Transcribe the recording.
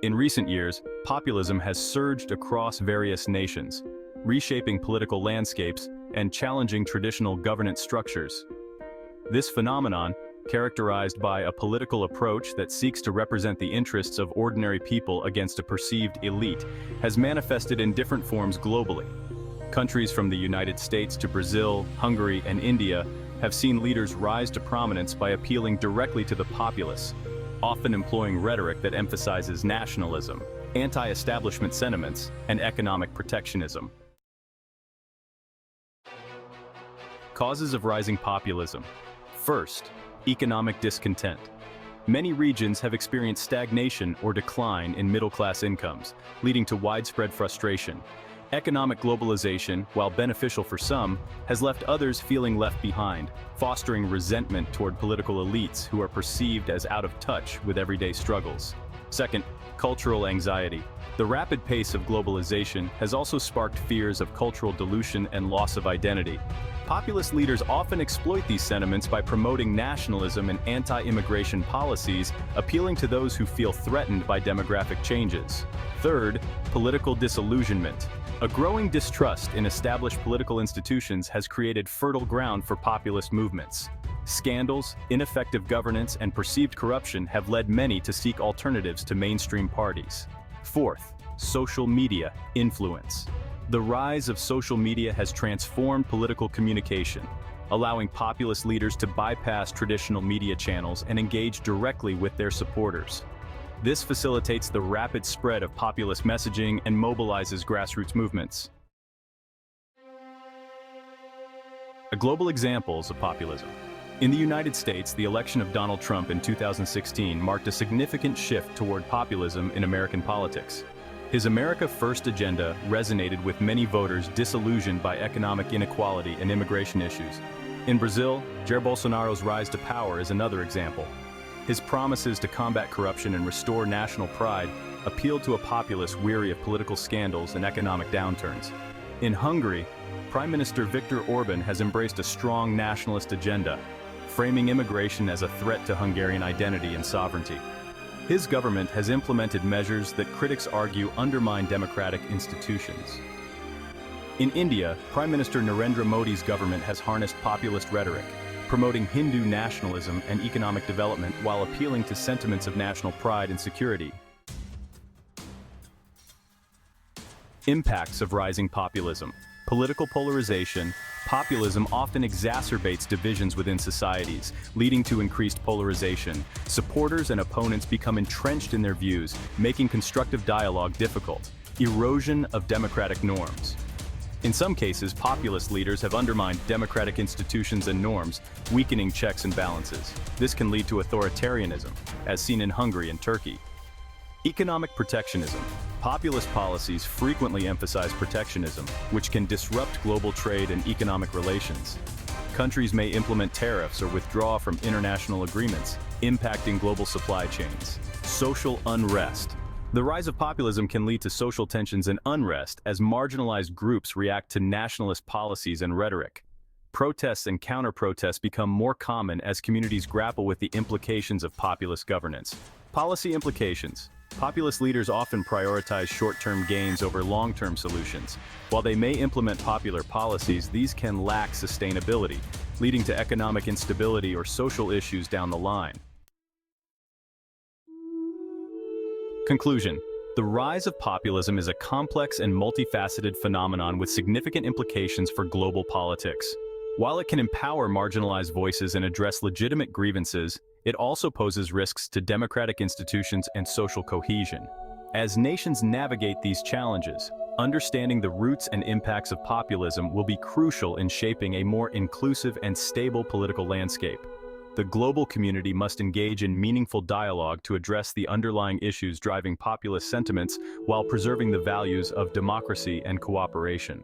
In recent years, populism has surged across various nations, reshaping political landscapes and challenging traditional governance structures. This phenomenon, characterized by a political approach that seeks to represent the interests of ordinary people against a perceived elite, has manifested in different forms globally. Countries from the United States to Brazil, Hungary, and India have seen leaders rise to prominence by appealing directly to the populace, often employing rhetoric that emphasizes nationalism, anti-establishment sentiments, and economic protectionism. Causes of rising populism. First, economic discontent. Many regions have experienced stagnation or decline in middle-class incomes, leading to widespread frustration. Economic globalization, while beneficial for some, has left others feeling left behind, fostering resentment toward political elites who are perceived as out of touch with everyday struggles. Second, cultural anxiety. The rapid pace of globalization has also sparked fears of cultural dilution and loss of identity. Populist leaders often exploit these sentiments by promoting nationalism and anti-immigration policies, appealing to those who feel threatened by demographic changes. Third, political disillusionment. A growing distrust in established political institutions has created fertile ground for populist movements. Scandals, ineffective governance, and perceived corruption have led many to seek alternatives to mainstream parties. Fourth, social media influence. The rise of social media has transformed political communication, allowing populist leaders to bypass traditional media channels and engage directly with their supporters. This facilitates the rapid spread of populist messaging and mobilizes grassroots movements. Global examples of populism. In the United States, the election of Donald Trump in 2016 marked a significant shift toward populism in American politics. His America First agenda resonated with many voters disillusioned by economic inequality and immigration issues. In Brazil, Jair Bolsonaro's rise to power is another example. His promises to combat corruption and restore national pride appealed to a populace weary of political scandals and economic downturns. In Hungary, Prime Minister Viktor Orban has embraced a strong nationalist agenda, framing immigration as a threat to Hungarian identity and sovereignty. His government has implemented measures that critics argue undermine democratic institutions. In India, Prime Minister Narendra Modi's government has harnessed populist rhetoric, promoting Hindu nationalism and economic development while appealing to sentiments of national pride and security. Impacts of rising populism. Political polarization. Populism often exacerbates divisions within societies, leading to increased polarization. Supporters and opponents become entrenched in their views, making constructive dialogue difficult. Erosion of democratic norms. In some cases, populist leaders have undermined democratic institutions and norms, weakening checks and balances. This can lead to authoritarianism, as seen in Hungary and Turkey. Economic protectionism. Populist policies frequently emphasize protectionism, which can disrupt global trade and economic relations. Countries may implement tariffs or withdraw from international agreements, impacting global supply chains. Social unrest. The rise of populism can lead to social tensions and unrest as marginalized groups react to nationalist policies and rhetoric. Protests and counter-protests become more common as communities grapple with the implications of populist governance. Policy implications. Populist leaders often prioritize short-term gains over long-term solutions. While they may implement popular policies, these can lack sustainability, leading to economic instability or social issues down the line. Conclusion. The rise of populism is a complex and multifaceted phenomenon with significant implications for global politics. While it can empower marginalized voices and address legitimate grievances, it also poses risks to democratic institutions and social cohesion. As nations navigate these challenges, understanding the roots and impacts of populism will be crucial in shaping a more inclusive and stable political landscape. The global community must engage in meaningful dialogue to address the underlying issues driving populist sentiments while preserving the values of democracy and cooperation.